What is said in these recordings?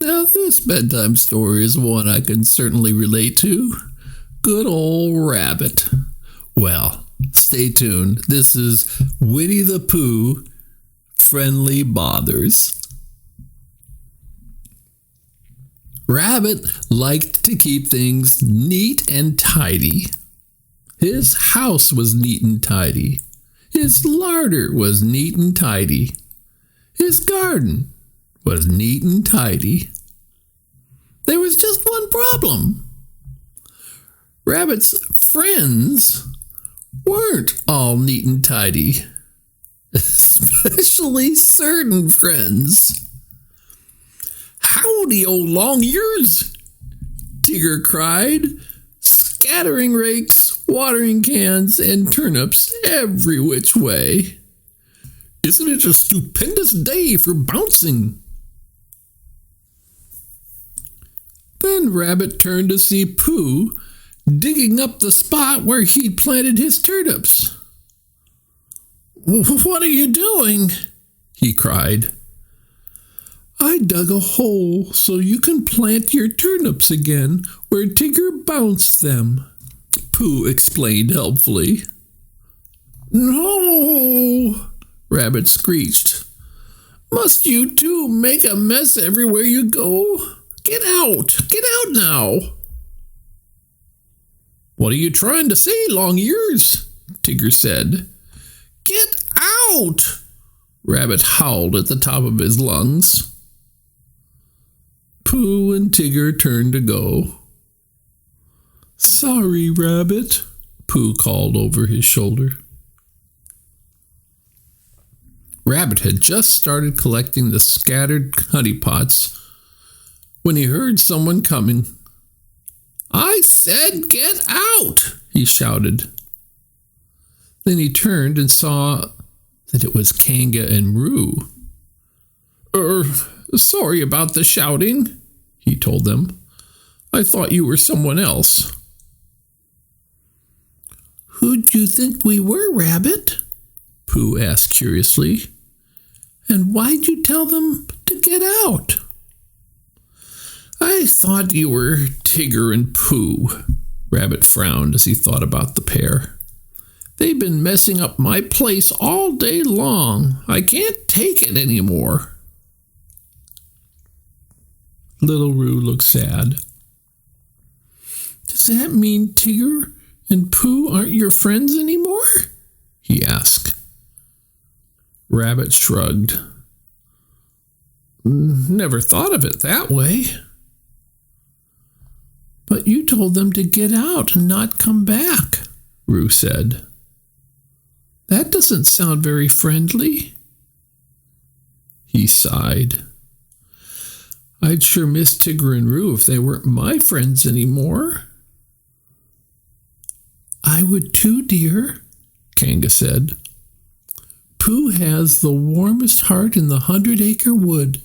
Now, this bedtime story is one I can certainly relate to. Good old Rabbit. Well, stay tuned. This is Winnie the Pooh, Friendly Bothers. Rabbit liked to keep things neat and tidy. His house was neat and tidy. His larder was neat and tidy. His garden was neat and tidy. There was just one problem. Rabbit's friends weren't all neat and tidy, especially certain friends. "Howdy, old long ears!" Tigger cried, scattering rakes, watering cans, and turnips every which way. "Isn't it a stupendous day for bouncing?" Then Rabbit turned to see Pooh digging up the spot where he'd planted his turnips. "What are you doing?" he cried. "I dug a hole so you can plant your turnips again where Tigger bounced them," Pooh explained helpfully. "No!" Rabbit screeched. "Must you too make a mess everywhere you go? Get out! Get out now!" "What are you trying to say, long ears?" Tigger said. "Get out!" Rabbit howled at the top of his lungs. Pooh and Tigger turned to go. "Sorry, Rabbit," Pooh called over his shoulder. Rabbit had just started collecting the scattered honey pots when he heard someone coming. "I said get out!" he shouted. Then he turned and saw that it was Kanga and Roo. Sorry about the shouting," he told them. "I thought you were someone else." "Who'd you think we were, Rabbit?" Pooh asked curiously. "And why'd you tell them to get out?" "I thought you were Tigger and Pooh." Rabbit frowned as he thought about the pair. "They've been messing up my place all day long. I can't take it anymore." Little Roo looked sad. "Does that mean Tigger and Pooh aren't your friends anymore?" he asked. Rabbit shrugged. "Never thought of it that way." "But you told them to get out and not come back," Roo said. "That doesn't sound very friendly." He sighed. "I'd sure miss Tigger and Roo if they weren't my friends anymore." "I would too, dear," Kanga said. "Pooh has the warmest heart in the 100-acre wood.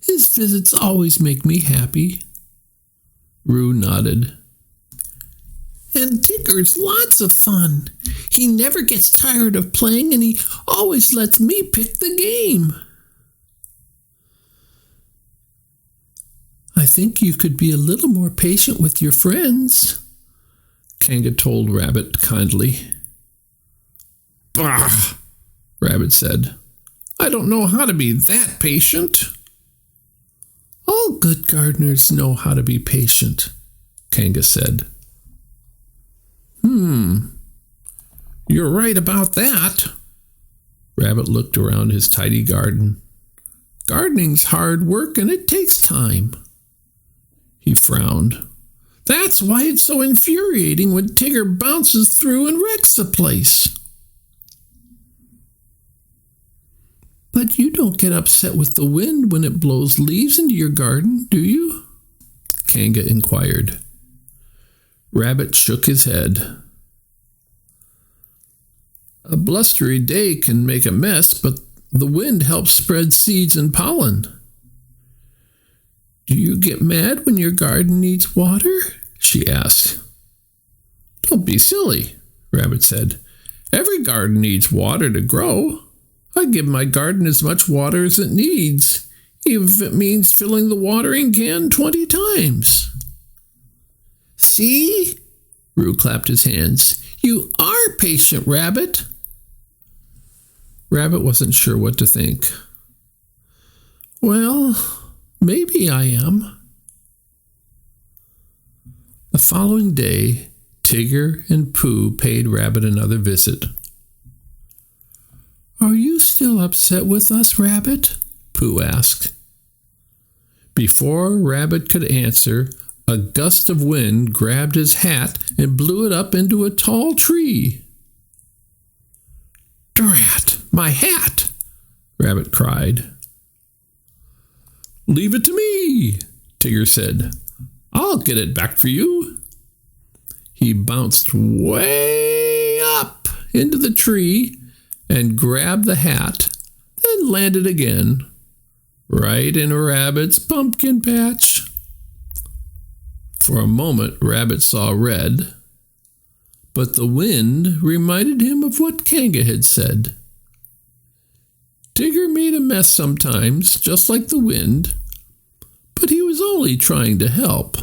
His visits always make me happy." Roo nodded. "And Tigger's lots of fun. He never gets tired of playing, and he always lets me pick the game." "I think you could be a little more patient with your friends," Kanga told Rabbit kindly. "Bah!" Rabbit said. "I don't know how to be that patient." "All good gardeners know how to be patient," Kanga said. You're right about that." Rabbit looked around his tidy garden. "Gardening's hard work and it takes time." He frowned. "That's why it's so infuriating when Tigger bounces through and wrecks the place." "But you don't get upset with the wind when it blows leaves into your garden, do you?" Kanga inquired. Rabbit shook his head. "A blustery day can make a mess, but the wind helps spread seeds and pollen." "Do you get mad when your garden needs water?" she asked. "Don't be silly," Rabbit said. "Every garden needs water to grow. I give my garden as much water as it needs, even if it means filling the watering can 20 times. See? Roo clapped his hands. You are patient, Rabbit. Rabbit wasn't sure what to think. Well, maybe I am. The following day, Tigger and Pooh paid Rabbit another visit. Are you still upset with us, Rabbit? Pooh asked. Before Rabbit could answer, a gust of wind grabbed his hat and blew it up into a tall tree. Drat, my hat! Rabbit cried. Leave it to me, Tigger said. I'll get it back for you. He bounced way up into the tree and grabbed the hat, then landed again, right in Rabbit's pumpkin patch. For a moment, Rabbit saw red, but the wind reminded him of what Kanga had said. Tigger made a mess sometimes, just like the wind, but he was only trying to help.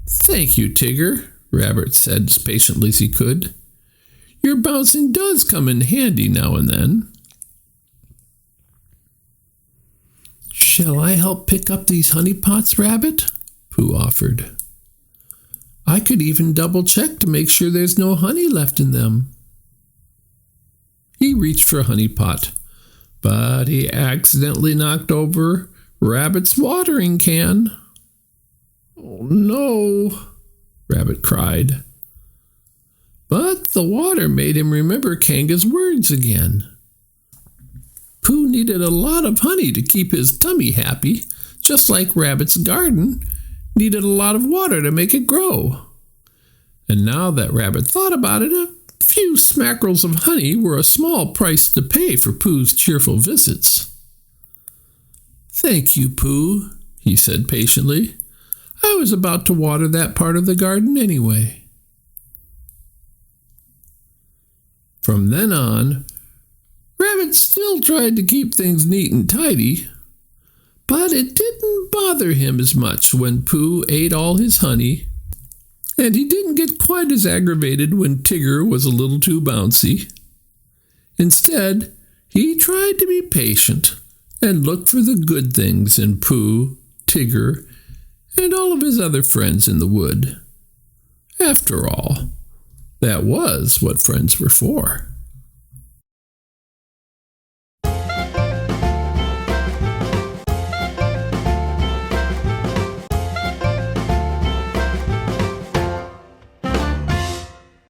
Thank you, Tigger, Rabbit said as patiently as he could. Your bouncing does come in handy now and then. Shall I help pick up these honey pots, Rabbit? Pooh offered. I could even double-check to make sure there's no honey left in them. He reached for a honey pot, but he accidentally knocked over Rabbit's watering can. Oh no, Rabbit cried. But the water made him remember Kanga's words again. Pooh needed a lot of honey to keep his tummy happy, just like Rabbit's garden needed a lot of water to make it grow. And now that Rabbit thought about it, a few smackerels of honey were a small price to pay for Pooh's cheerful visits. Thank you, Pooh, he said patiently. I was about to water that part of the garden anyway. From then on, Rabbit still tried to keep things neat and tidy, but it didn't bother him as much when Pooh ate all his honey, and he didn't get quite as aggravated when Tigger was a little too bouncy. Instead, he tried to be patient and look for the good things in Pooh, Tigger, and all of his other friends in the wood. After all, that was what friends were for.